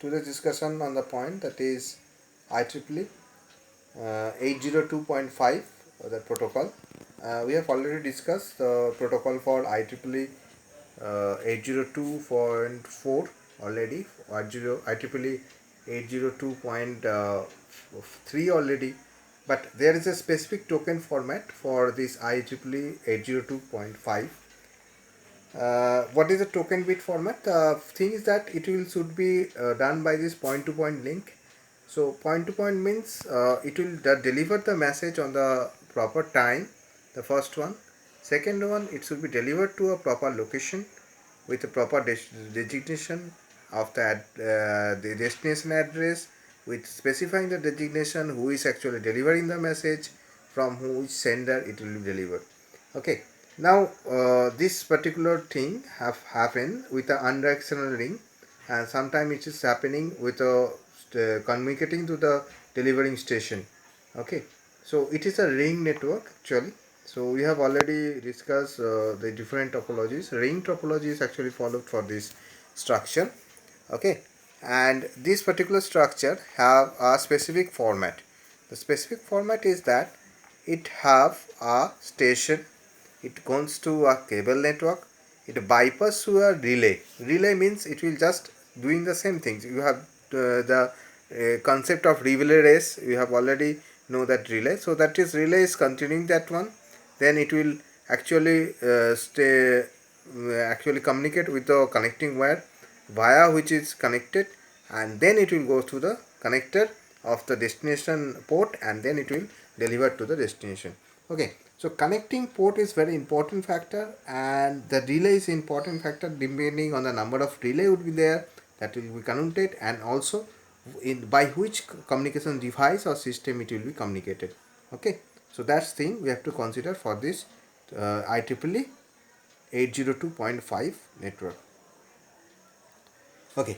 today's discussion on the point that is IEEE 802.5, the protocol. We have already discussed the protocol for IEEE 802.4 already, IEEE 802.3 already, but there is a specific token format for this IEEE 802.5. What is the token bit format? The thing is that it will should be done by this point to point link. So point to point means it will deliver the message on the proper time, the first one. Second one, it should be delivered to a proper location with a proper designation of the destination address, with specifying the designation who is actually delivering the message, from which sender it will be delivered. Okay. Now this particular thing have happened with the unidirectional ring, and sometimes it is happening with a communicating to the delivering station. Okay, so it is a ring network actually. So we have already discussed the different topologies. Ring topology is actually followed for this structure. Okay, and this particular structure have a specific format. The specific format is that it have a station, it goes to a cable network, it bypass to a relay. Relay means it will just doing the same things. You have the concept of relay race, you have already know that relay. So that is relay is continuing that one, then it will actually actually communicate with the connecting wire via which is connected, and then it will go to the connector of the destination port, and then it will deliver to the destination. Okay, so connecting port is very important factor, and the relay is important factor. Depending on the number of relay would be there, that will be counted, and also in by which communication device or system it will be communicated. Okay, so that's thing we have to consider for this IEEE 802.5 network.